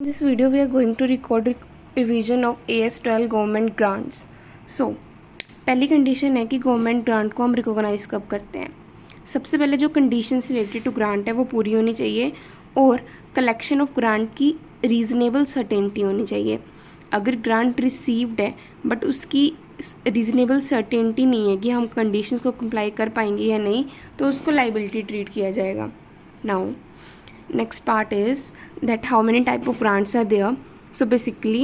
In this video, we are going to record revision of AS12 government grants. So पहली condition है कि government grant को हम recognise कब करते हैं. सबसे पहले जो कंडीशंस रिलेटेड टू ग्रांट है वो पूरी होनी चाहिए और कलेक्शन ऑफ ग्रांट की रीज़नेबल सर्टेनिटी होनी चाहिए. अगर ग्रांट रिसीव्ड है बट उसकी रीज़नेबल सर्टेनिटी नहीं है कि हम कंडीशंस को कंप्लाई कर पाएंगे या नहीं, तो उसको लाइबिलिटी ट्रीट किया जाएगा. Now next part is that how many type of grants are there. So basically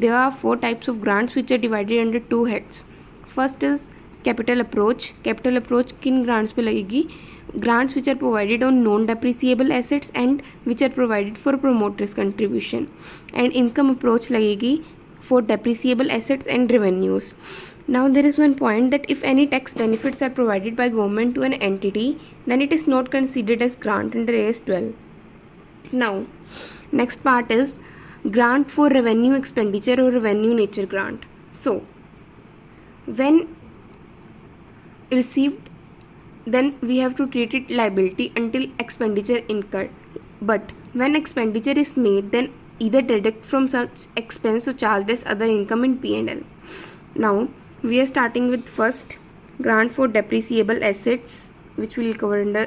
there are 4 types of grants which are divided under 2 heads. First is capital approach. Capital approach किन grants पे लगेगी? Grants which are provided on non-depreciable assets and which are provided for promoters contribution. And income approach लगेगी for depreciable assets and revenues. Now there is one point that if any tax benefits are provided by government to an entity, then it is not considered as grant under AS12. Now next part is grant for revenue expenditure or revenue nature grant. So when received, then we have to treat it liability until expenditure incurred, but when expenditure is made, then either deduct from such expense or charged as other income in P&L. Now we are starting with first grant for depreciable assets, which will cover under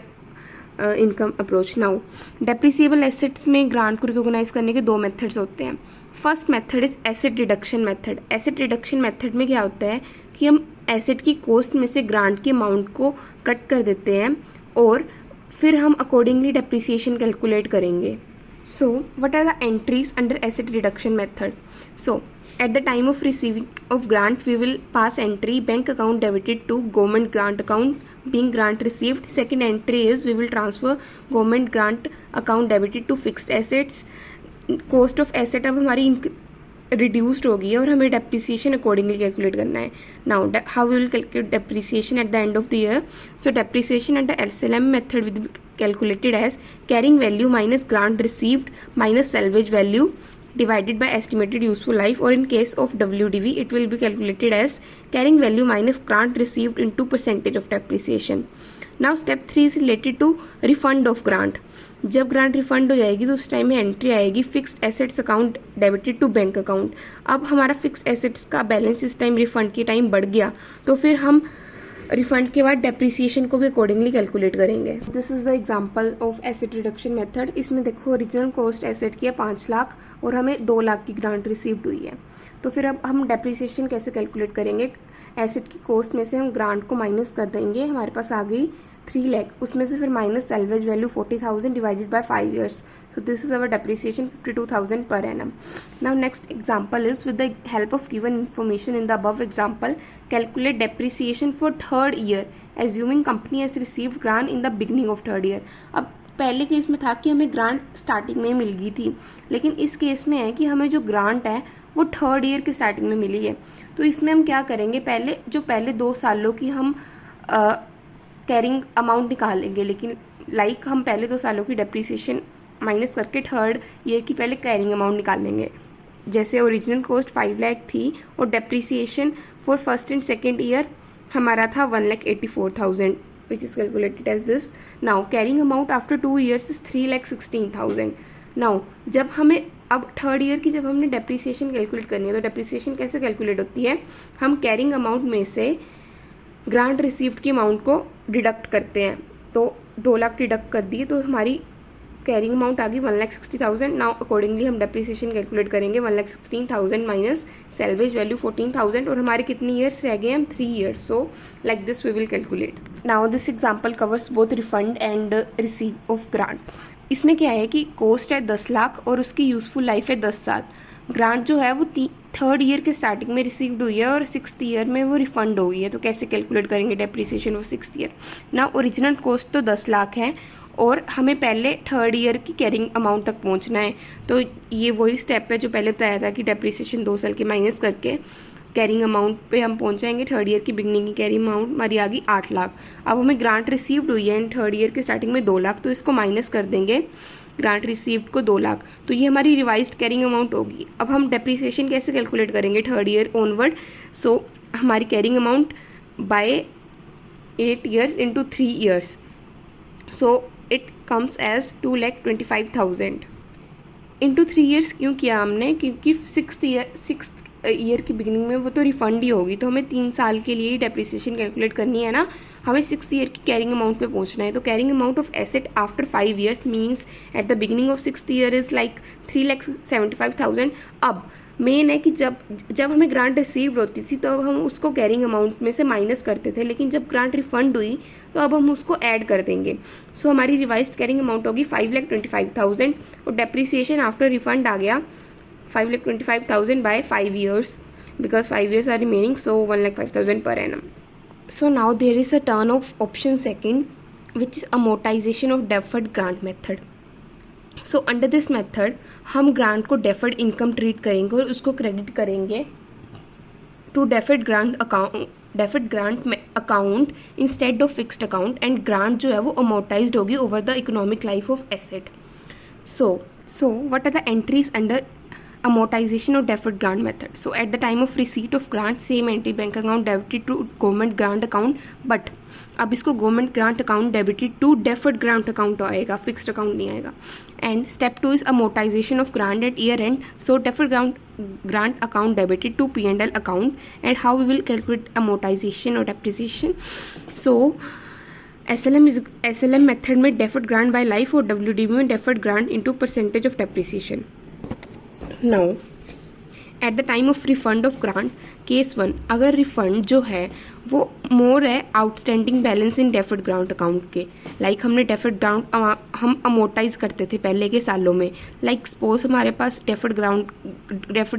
income approach. Now depreciable assets में grant को recognise करने के 2 methods होते हैं. First method is asset reduction method. Asset reduction method में क्या होता है कि हम एसेट की कॉस्ट में से ग्रांट के अमाउंट को कट कर देते हैं और फिर हम अकॉर्डिंगली डेप्रिसिएशन कैलकुलेट करेंगे. So what are the entries under asset reduction method? So at the time of receiving of grant, we will pass entry bank account debited to government grant account being grant received. Second entry is we will transfer government grant account debited to fixed assets. Cost of asset अब हमारी reduced होगी और हमें depreciation accordingly calculate करना है. Now how we will calculate depreciation at the end of the year? So depreciation at the SLM method will be calculated as carrying value minus grant received minus salvage value divided by estimated useful life, or in case of WDV it will be calculated as carrying value minus grant received into percentage of depreciation. Now step 3 is related to refund of grant. जब grant refund हो जाएगी तो उस time में entry आएगी fixed assets account debited to bank account. अब हमारा fixed assets का बैलेंस इस टाइम रिफंड के टाइम बढ़ गया, तो फिर हम रिफंड के बाद डेप्रिसिएशन को भी अकॉर्डिंगली कैलकुलेट करेंगे. This is the example of asset reduction method. इसमें देखो ओरिजिनल कॉस्ट एसेट की है 5 लाख और हमें 2 लाख की ग्रांट रिसीव्ड हुई है. तो फिर अब हम डेप्रिसिएशन कैसे कैलकुलेट करेंगे? एसेट की कॉस्ट में से हम ग्रांट को माइनस कर देंगे, हमारे पास आ गई 3 लाख. उसमें से फिर minus salvage value 40,000 divided by 5 years. So this is our depreciation 52,000 per annum. Now next example is with the help of given information in the above example, calculate depreciation for 3rd year assuming company has received grant in the beginning of 3rd year. अब पहले case में था कि हमें grant starting में मिल गई थी, लेकिन इस केस में है कि हमें जो ग्रांट है वो 3rd ईयर के स्टार्टिंग में मिली है. तो इसमें हम क्या करेंगे, पहले 2 सालों की हम कैरिंग अमाउंट निकालेंगे, लेकिन हम पहले 2 सालों की डेप्रिसिएशन माइनस करके 3rd ईयर की पहले कैरिंग अमाउंट निकाल लेंगे. जैसे ओरिजिनल कॉस्ट 5 लाख थी और depreciation for 1st and 2nd year हमारा था 1,84,000 which is calculated as this. Now carrying amount after 2 years is 3,16,000. Now जब हमें अब 3rd ईयर की जब हमने डेप्रिसिएशन कैलकुलेट करनी है, तो डेप्रिसिएशन कैसे कैलकुलेट होती है? हम कैरिंग अमाउंट में से ग्रांट रिसीव्ड की अमाउंट को डिडक्ट करते हैं. तो 2 लाख डिडक्ट कर दिए तो हमारी कैरिंग अमाउंट आ गई 1,60,000. नाउ अकॉर्डिंगली हम डेप्रिसिएशन कैलकुलेट करेंगे 1,16,000 माइनस सैल्वेज वैल्यू 14,000 और हमारे कितने ईयर्स रह गए हैं? 3 years. So like this we will calculate. Now this example covers both refund and receive of grant. इसमें क्या है कि कॉस्ट है 10 लाख और उसकी यूजफुल लाइफ है 10 साल. ग्रांट जो है वो 3rd ईयर के स्टार्टिंग में रिसीव्ड हुई है और 6th ईयर में वो रिफंड हो गई है. तो कैसे कैलकुलेट करेंगे depreciation of 6th year? Now original cost तो 10 लाख है और हमें पहले 3rd ईयर की कैरिंग अमाउंट तक पहुंचना है. तो ये वही स्टेप है जो पहले बताया था कि डेप्रिसिएशन 2 साल के माइनस करके कैरिंग अमाउंट पे हम पहुंच जाएंगे. 3rd ईयर की बिगनिंग की कैरिंग अमाउंट हमारी आ गई 8 लाख. अब हमें ग्रांट रिसीव्ड हुई है 3rd ईयर के स्टार्टिंग में 2 लाख, तो इसको माइनस कर देंगे ग्रांट रिसीव्ड को 2 लाख. तो ये हमारी रिवाइज्ड कैरिंग अमाउंट होगी. अब हम डेप्रिसिएशन कैसे कैलकुलेट करेंगे 3rd ईयर ऑनवर्ड? सो हमारी carrying amount by 8 years into 3 years. So it comes as 2,25,000. Into 3 years क्यों किया हमने, क्योंकि सिक्स ईयर की बिगिनिंग में वो तो रिफंड ही होगी, तो हमें 3 साल के लिए ही डेप्रिसिएशन कैलकुलेट करनी है ना, हमें 6th ईयर की कैरिंग अमाउंट पे पहुंचना है। तो carrying amount of asset after 5 years means at the beginning of 6th year is like 3,75,000। अब मेन है कि जब हमें ग्रांट रिसीव होती थी तो अब हम उसको कैरिंग अमाउंट में से माइनस करते थे, लेकिन जब ग्रांट रिफंड हुई तो अब हम उसको ऐड कर देंगे। सो हमारी रिवाइज्ड कैरिंग अमाउंट होगी 5,25,000 और डेप्रिसिएशन आफ्टर रिफंड आ गया 5,25,000 by 5 years because 5 years are remaining, so 1,05,000 per annum. So now there is a turn of option second, which is amortization of deferred grant method. So under this method हम grant को deferred income treat करेंगे और उसको credit करेंगे to deferred grant account instead of fixed account, and grant जो है वो amortized होगी over the economic life of asset. So what are the entries under amortization of deferred grant method? So at the time of receipt of grant, same entry bank account debited to government grant account, but अब इसको government grant account debited to deferred grant account आएगा, fixed account नहीं आएगा. And step 2 is amortization of grant at year end. So deferred grant account debited to P&L account. And how we will calculate amortization or depreciation? So SLM method में deferred grant by life और WDB में deferred grant into percentage of depreciation. Now at the time of refund of grant, case 1, अगर refund जो है वो मोर है outstanding balance in deferred grant account के, like हमने डेफर्ड ग्रांट हम अमोर्टाइज करते थे पहले के सालों में, लाइक सपोज हमारे पास डेफर्ड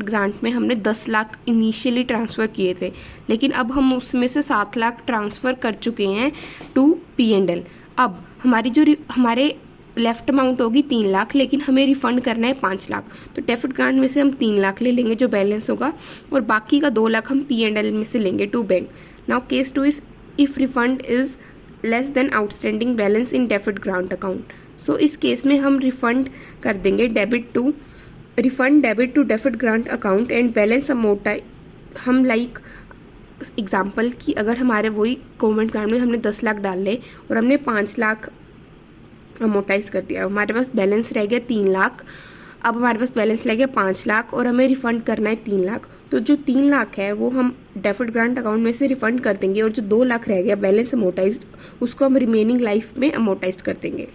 ग्रांट में हमने 10 लाख इनिशियली ट्रांसफ़र किए थे, लेकिन अब हम उसमें से 7 लाख ट्रांसफ़र कर चुके हैं टू P&L. अब हमारे लेफ्ट अमाउंट होगी 3 लाख, लेकिन हमें रिफ़ंड करना है 5 लाख, तो डेफर्ड ग्रांट में से हम 3 लाख ले लेंगे जो बैलेंस होगा, और बाकी का 2 लाख हम P&L में से लेंगे to bank. Now case 2 is if refund is less than outstanding balance in deferred grant account. So इस केस में हम रिफ़ंड कर देंगे debit to deferred grant account and balance amount. हम लाइक एग्जाम्पल कि अगर हमारे वही गवर्नमेंट ग्रांट में हमने 10 लाख डाल ले और हमने 5 लाख अमोर्टाइज कर दिया, हमारे पास बैलेंस रह गया 3 लाख, अब हमारे पास बैलेंस रह गया 5 लाख और हमें रिफ़ंड करना है 3 लाख. तो जो 3 लाख है वो हम डेफर्ड ग्रांट अकाउंट में से रिफ़ंड कर देंगे, और जो 2 लाख रह गया बैलेंस अमोर्टाइज उसको हम रिमेनिंग लाइफ में अमोर्टाइज कर देंगे.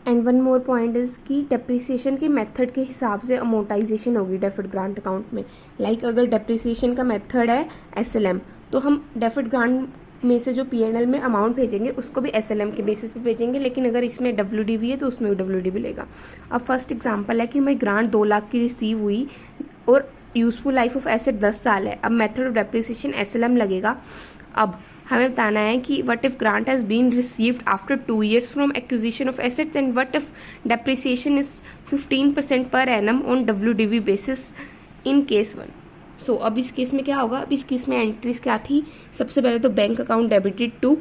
And one more point is कि डेप्रिसिएशन के मेथड के हिसाब से अमोर्टाइजेशन होगी डेफर्ड ग्रांट अकाउंट में. लाइक अगर डेप्रिसिएशन का मेथड है SLM, तो हम डेफर्ड ग्रांट में से जो P&L में अमाउंट भेजेंगे उसको भी SLM के बेसिस पे भेजेंगे, लेकिन अगर इसमें WDB है तो उसमें भी WDB लेगा. अब फर्स्ट एग्जांपल है कि हमें ग्रांट 2 लाख की रिसीव हुई और यूजफुल लाइफ ऑफ एसेट 10 साल है. अब मेथड ऑफ डेप्रिसिएशन SLM लगेगा. अब हमें बताना है कि what if grant has been received after 2 years from acquisition of assets, and what if depreciation is 15% per annum on WDB basis in case 1. So अब इस केस में क्या होगा, अब इस केस में एंट्रीज क्या थी, सबसे पहले तो bank account debited to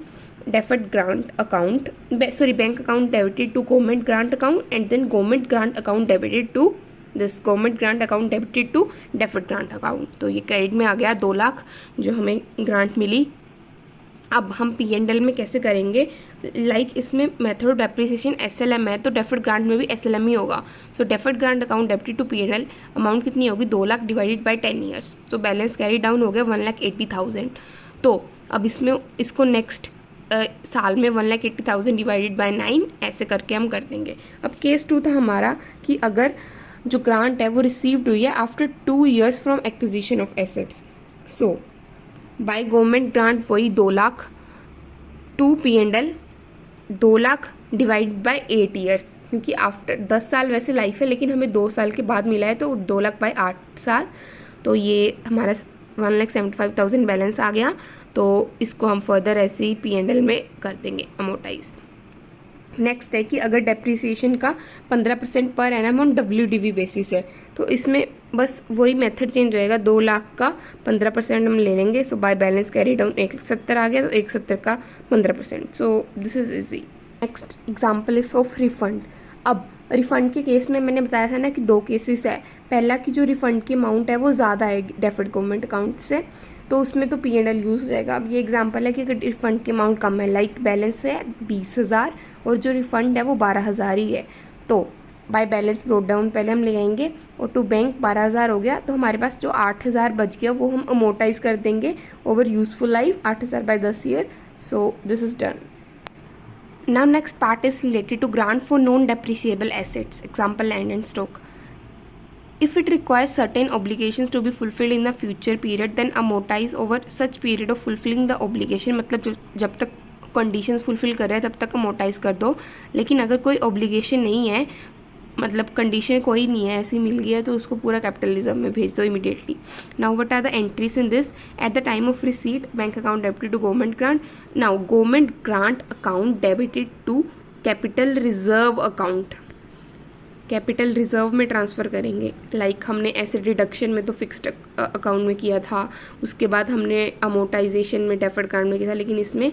deferred grant account, bank account debited to government grant account, and then government grant account debited to this government grant account debited to deferred grant account. तो ये credit में आ गया 2 लाख जो हमें grant मिली. अब हम P&L में कैसे करेंगे, लाइक इसमें मेथड ऑफ डेप्रिसिएशन SLM है, तो डेफर्ड ग्रांट में भी SLM ही होगा. So deferred grant account debited to P&L amount कितनी होगी, 2 लाख डिवाइडेड बाय 10 ईयर्स. तो बैलेंस कैरी डाउन हो गया 1,80,000. तो अब इसको नेक्स्ट साल में 1,80,000 डिवाइडेड बाय 9 ऐसे करके हम कर देंगे. अब केस 2 था हमारा कि अगर जो ग्रांट है वो रिसीव्ड हुई है after 2 years from acquisition of assets. So by government grant वही 2 lakh to P&L 2 lakh divide by 8 years, क्योंकि आफ्टर 10 साल वैसे लाइफ है, लेकिन हमें 2 साल के बाद मिला है, तो 2 लाख बाय 8 साल, तो ये हमारा 1,75,000 बैलेंस आ गया. तो इसको हम फर्दर ऐसे ही P&L में कर देंगे अमोर्टाइज. नेक्स्ट है कि अगर डेप्रिसिएशन का 15% per annum on WDB basis है, तो इसमें बस वही मेथड चेंज होएगा, 2 लाख का 15% हम ले लेंगे. सो बाय बैलेंस कैरी डाउन 170 आ गया, तो 170 का 15%. सो this is easy. Next example is of refund. अब रिफंड के केस में मैंने बताया था ना कि 2 केसेस है. पहला कि जो रिफंड की अमाउंट है वो ज़्यादा है डेफर्ड गवर्नमेंट अकाउंट से, तो उसमें तो P&L यूज़ हो जाएगा. अब ये एग्जांपल है कि अगर रिफंड की अमाउंट कम है, लाइक बैलेंस है 20,000 और जो रिफ़ंड है वो 12,000 ही है, तो बाय बैलेंस ब्रोट डाउन पहले हम ले आएंगे, और टू बैंक 12,000 हो गया, तो हमारे पास जो 8,000 बच गया वो हम अमोटाइज कर देंगे over useful life 8,000 by 10 year. So this is done. Now next part is related to grant for non-depreciable assets, example land and stock. If it requires certain obligations to be fulfilled in the future period, then amortize over such period of fulfilling the obligation. मतलब जब तक condition fulfil कर रहे हैं तब तक amortise कर दो, लेकिन अगर कोई ऑब्लिगेशन नहीं है, मतलब कंडीशन कोई नहीं है, ऐसे ही मिल गया, तो उसको पूरा कैपिटल रिजर्व में भेज दो immediately. Now what are the entries in this? At the time of receipt bank account debited to government grant. Now government grant account debited to capital reserve account, capital reserve में transfer करेंगे. Like हमने asset reduction में तो fixed account में किया था, उसके बाद हमने अमोटाइजेशन में डेफर्ड अकाउंट में किया था, लेकिन इसमें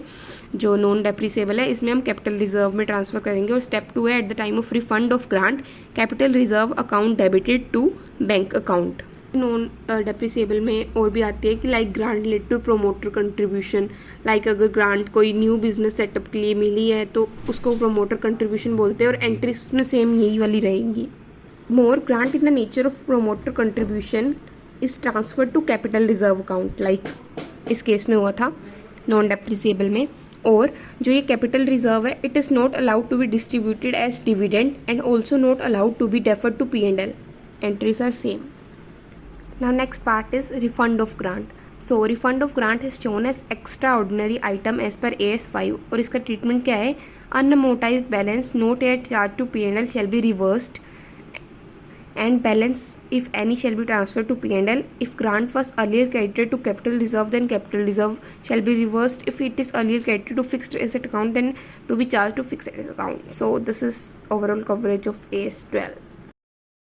जो नॉन डेप्रिसिएबल है इसमें हम कैपिटल रिजर्व में ट्रांसफ़र करेंगे. और स्टेप 2 है at the time of refund of grant capital reserve account debited to bank account. Non depreciable में और भी आती है कि like grant related to promoter contribution. Like अगर ग्रांट कोई न्यू बिजनेस सेटअप के लिए मिली है तो उसको प्रोमोटर कंट्रीब्यूशन बोलते हैं, और एंट्रीज उसमें सेम यही वाली रहेंगी. More grant in the nature of promoter contribution is transfer to capital reserve account, like इस केस में हुआ था नॉन डेप्रिसिएबल में. और जो ये कैपिटल रिजर्व है, it is not allowed to be distributed as dividend and also not allowed to be deferred to P&L. Entries are same. Now next part is refund of grant. So refund of grant is shown as extraordinary item as per AS5. और इसका treatment क्या है? Unamortized balance not yet charged to P&L shall be reversed, and balance if any shall be transferred to P&L. If grant was earlier credited to capital reserve, then capital reserve shall be reversed. If it is earlier credited to fixed asset account, then to be charged to fixed asset account. So this is overall coverage of AS12.